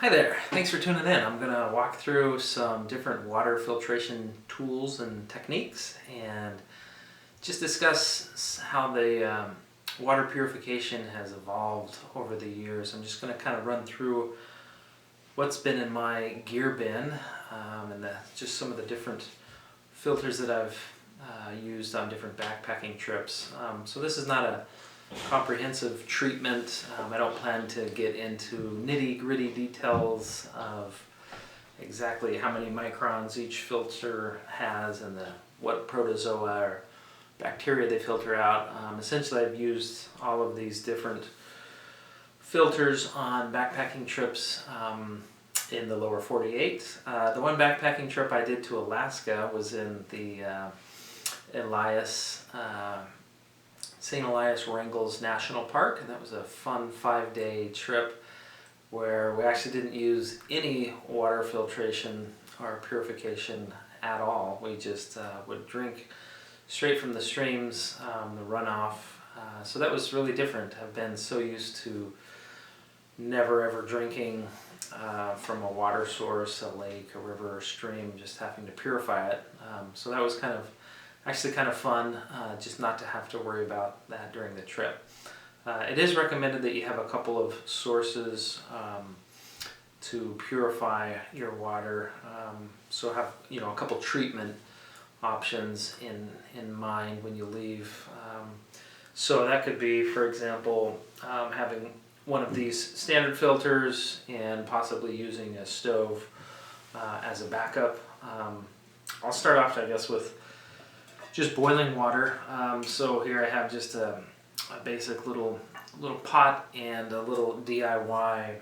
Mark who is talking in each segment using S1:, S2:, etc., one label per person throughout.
S1: Hi there, thanks for tuning in. I'm going to walk through some different water filtration tools and techniques and just discuss how the water purification has evolved over the years. I'm just going to kind of run through what's been in my gear bin and just some of the different filters that I've used on different backpacking trips. So this is not a comprehensive treatment. I don't plan to get into nitty-gritty details of exactly how many microns each filter has and what protozoa or bacteria they filter out. Essentially, I've used all of these different filters on backpacking trips in the lower 48. The one backpacking trip I did to Alaska was in the St. Elias Wrangell National Park, and that was a fun 5-day trip where we actually didn't use any water filtration or purification at all. We just would drink straight from the streams, the runoff. So that was really different. I've been so used to never ever drinking from a water source, a lake, a river, or stream, just having to purify it. So that was kind of fun, just not to have to worry about that during the trip. It is recommended that you have a couple of sources to purify your water. So have a couple treatment options in mind when you leave. So that could be, for example, having one of these standard filters and possibly using a stove as a backup. I'll start off, I guess, with just boiling water. So here I have just a basic little pot and a little DIY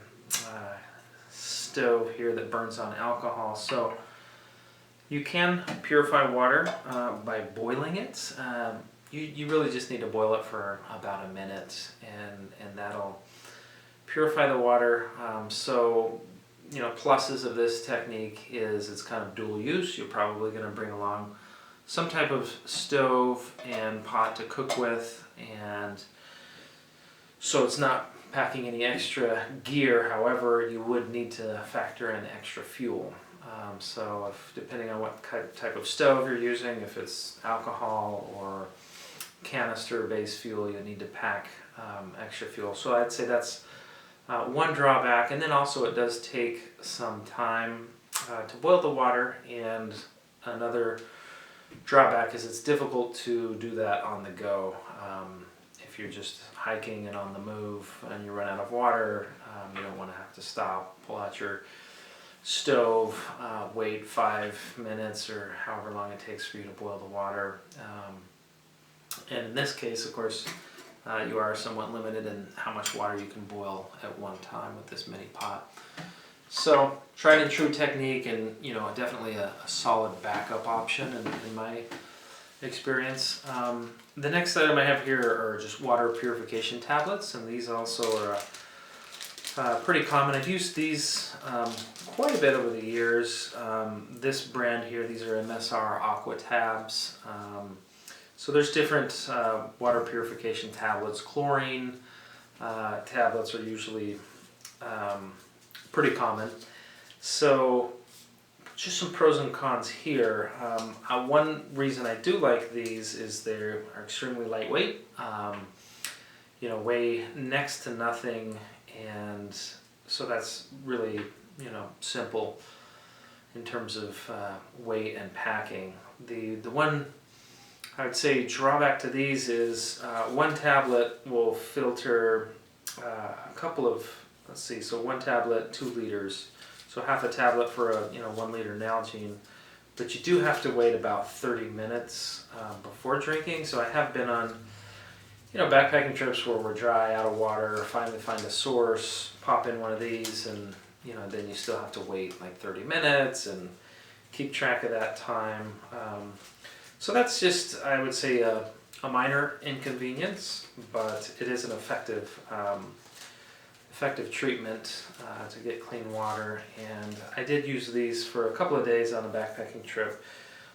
S1: stove here that burns on alcohol. So you can purify water by boiling it. You really just need to boil it for about a minute, and that'll purify the water. Pluses of this technique is it's kind of dual use. You're probably going to bring along some type of stove and pot to cook with, and so it's not packing any extra gear. However, you would need to factor in extra fuel. So depending on what type of stove you're using, if it's alcohol or canister-based fuel, you need to pack extra fuel. So I'd say that's one drawback, and then also it does take some time to boil the water, and another drawback is it's difficult to do that on the go. If you're just hiking and on the move and you run out of water, you don't want to have to stop, pull out your stove, wait 5 minutes or however long it takes for you to boil the water. And in this case, of course, you are somewhat limited in how much water you can boil at one time with this mini pot. So, tried and true technique, and definitely a solid backup option in my experience. The next item I have here are just water purification tablets, and these also are pretty common. I've used these quite a bit over the years. This brand here, these are MSR Aqua Tabs. So there's different water purification tablets. Chlorine tablets are usually pretty common. So just some pros and cons here. One reason I do like these is they are extremely lightweight, weigh next to nothing, and so that's really simple in terms of weight and packing. The one I would say drawback to these is one tablet will filter a couple of, so one tablet, 2 liters. So half a tablet for a 1 liter Nalgene. But you do have to wait about 30 minutes before drinking. So I have been on backpacking trips where we're dry, out of water, finally find a source, pop in one of these, and then you still have to wait like 30 minutes and keep track of that time. So that's just, I would say, a minor inconvenience, but it is an effective treatment to get clean water. And I did use these for a couple of days on a backpacking trip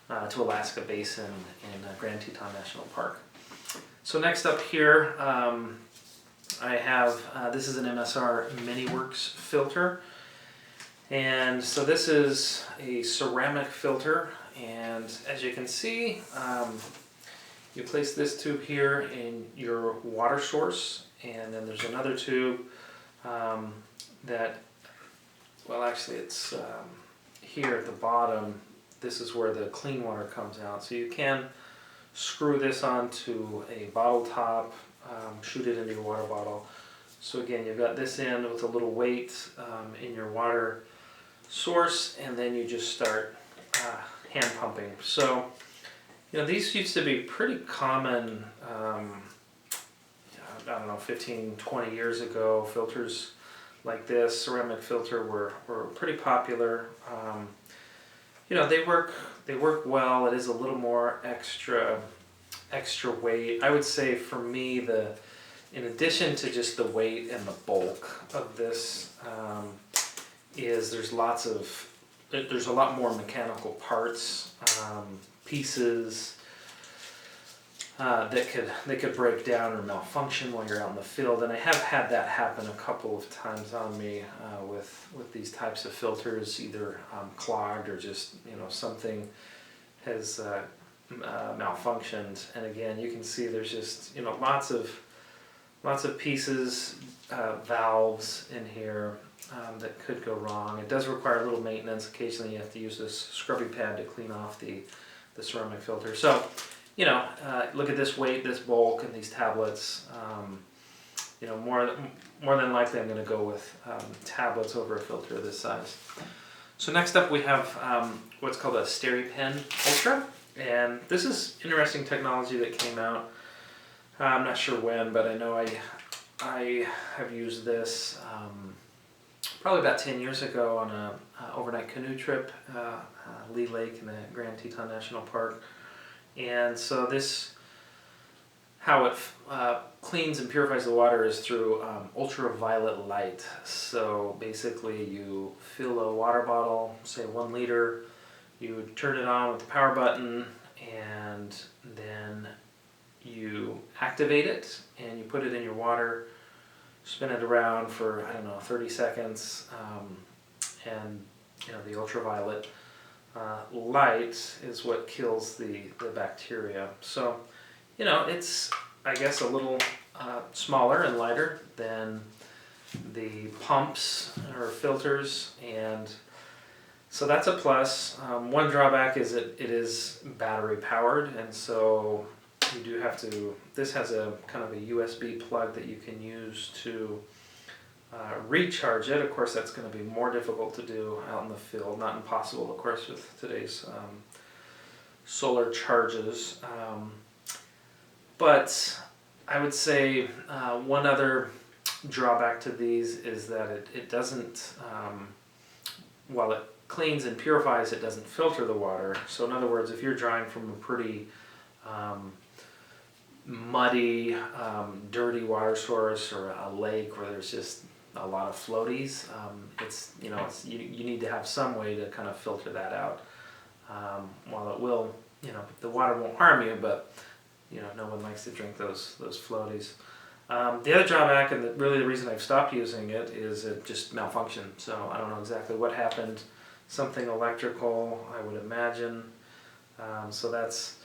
S1: to Alaska Basin in Grand Teton National Park. So next up here, I have, this is an MSR Mini Works filter. And so this is a ceramic filter, and as you can see, you place this tube here in your water source, and then there's another tube that, well, actually it's here at the bottom. This is where the clean water comes out. So you can screw this onto a bottle top, shoot it into your water bottle. So again, you've got this end with a little weight in your water source, and then you just start hand pumping. So, you know, these used to be pretty common, I don't know, 15, 20 years ago. Filters like this, ceramic filter, were pretty popular. You know, they work well. It is a little more extra weight. I would say for me, in addition to just the weight and the bulk of this, is there's a lot more mechanical parts, pieces that could break down or malfunction while you're out in the field, and I have had that happen a couple of times on me with these types of filters, either clogged or just, you know, something has malfunctioned. And again, you can see there's just, you know, lots of pieces, valves in here that could go wrong. It does require a little maintenance. Occasionally you have to use this scrubby pad to clean off the ceramic filter. So, you know, look at this weight, this bulk, and these tablets. You know, more than likely I'm going to go with tablets over a filter this size. So next up we have what's called a Steripen Ultra, and this is interesting technology that came out. I'm not sure when, but I know I have used this probably about 10 years ago on a overnight canoe trip, Lee Lake in the Grand Teton National Park. And so how it cleans and purifies the water is through ultraviolet light. So basically you fill a water bottle, say 1 liter, you turn it on with the power button, and then you activate it and you put it in your water, spin it around for, I don't know, 30 seconds, and you know, the ultraviolet light is what kills the bacteria. So, you know, it's, I guess, a little smaller and lighter than the pumps or filters, and so that's a plus. One drawback is it is battery powered, and so you do have to, this has a kind of a USB plug that you can use to recharge it. Of course, that's going to be more difficult to do out in the field. Not impossible, of course, with today's solar charges. But I would say one other drawback to these is that it doesn't, while it cleans and purifies, it doesn't filter the water. So in other words, if you're drawing from a pretty muddy, dirty water source or a lake where there's just a lot of floaties, you need to have some way to kind of filter that out. While it will, you know, the water won't harm you, but you know, no one likes to drink those floaties. The other drawback, and really the reason I've stopped using it, is it just malfunctioned. So I don't know exactly what happened. Something electrical, I would imagine. So that's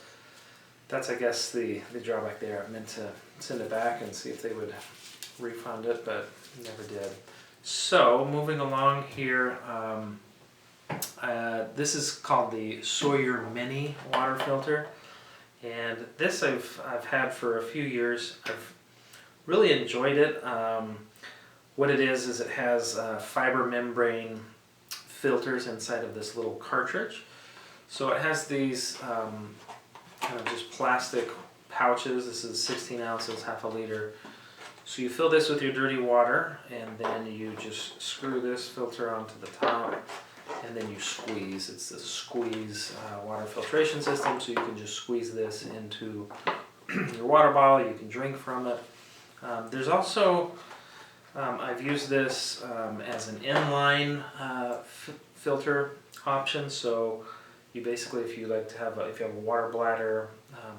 S1: I guess the drawback there. I meant to send it back and see if they would refund it, but never did. So moving along here, this is called the Sawyer Mini water filter, and this I've had for a few years. I've really enjoyed it. What it is it has fiber membrane filters inside of this little cartridge. So it has these kind of just plastic pouches. This is 16 ounces, half a liter. So you fill this with your dirty water, and then you just screw this filter onto the top, and then you squeeze. It's the squeeze water filtration system, so you can just squeeze this into your water bottle. You can drink from it. There's also, I've used this as an inline filter option. So you basically, if you have a water bladder,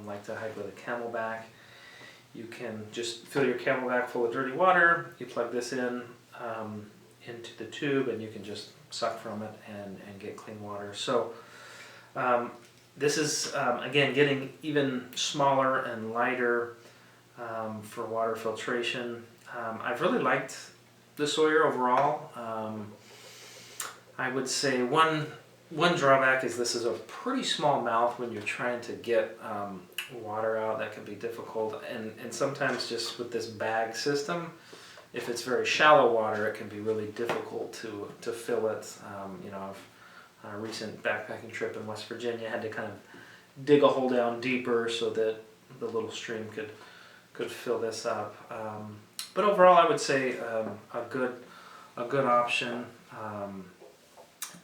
S1: like to hike with a Camelback, you can just fill your Camelback full of dirty water. You plug this in into the tube, and you can just suck from it and get clean water. So this is, again, getting even smaller and lighter for water filtration. I've really liked the Sawyer overall. I would say one drawback is this is a pretty small mouth when you're trying to get water out. That can be difficult, and sometimes just with this bag system, if it's very shallow water, it can be really difficult to fill it. You know, I've, on a recent backpacking trip in West Virginia, had to kind of dig a hole down deeper so that the little stream could fill this up. But overall, I would say a good option.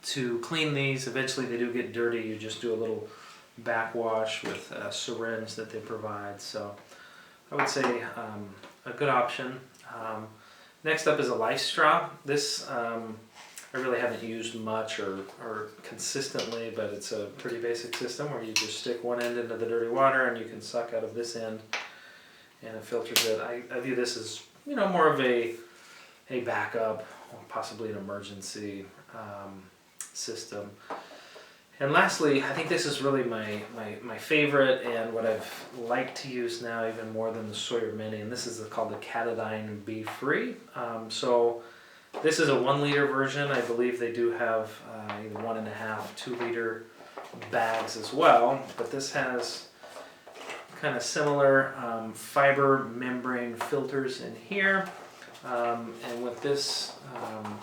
S1: To clean these, eventually they do get dirty. You just do a little backwash with a syringe that they provide. So I would say a good option. Next up is a lice straw. This I really haven't used much or consistently, but it's a pretty basic system where you just stick one end into the dirty water and you can suck out of this end and it filters it. I view this as, you know, more of a backup, or possibly an emergency system. And lastly, I think this is really my favorite and what I've liked to use now even more than the Sawyer Mini, and this is called the Catadine Be Free. So this is a 1 liter version. I believe they do have either 1.5, 2 liter bags as well, but this has kind of similar fiber membrane filters in here. And with this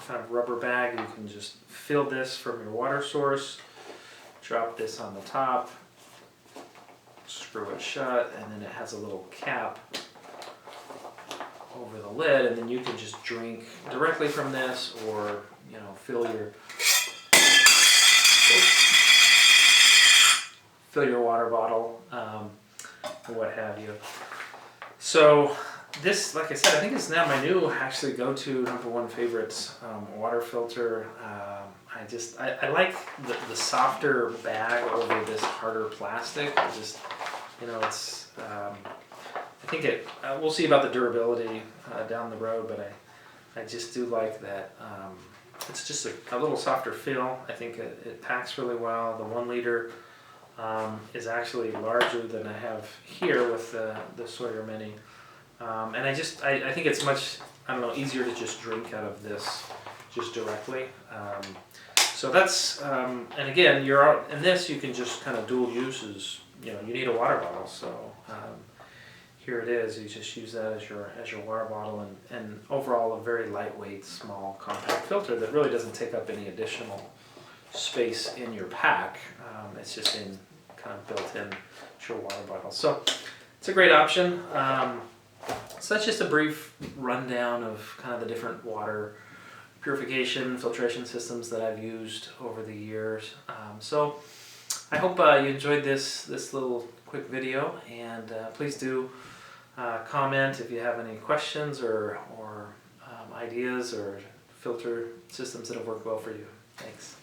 S1: kind of rubber bag, you can just fill this from your water source, drop this on the top, screw it shut, and then it has a little cap over the lid, and then you can just drink directly from this, or, you know, fill your water bottle, or what have you. So this, like I said, I think it's now my new actually go-to #1 favorite water filter. I like the softer bag over this harder plastic. Just, you know, it's I think it. We'll see about the durability down the road, but I just do like that. It's just a little softer feel. I think it packs really well. The 1 liter is actually larger than I have here with the Sawyer Mini. And I think it's much, I don't know, easier to just drink out of this just directly. So that's, and again, in this you can just kind of dual uses. You know, you need a water bottle, so here it is. You just use that as your water bottle, and overall a very lightweight, small, compact filter that really doesn't take up any additional space in your pack. It's just kind of built in to your water bottle. So it's a great option. So that's just a brief rundown of kind of the different water purification, filtration systems that I've used over the years. So I hope you enjoyed this little quick video, and please do comment if you have any questions or ideas or filter systems that have worked well for you. Thanks.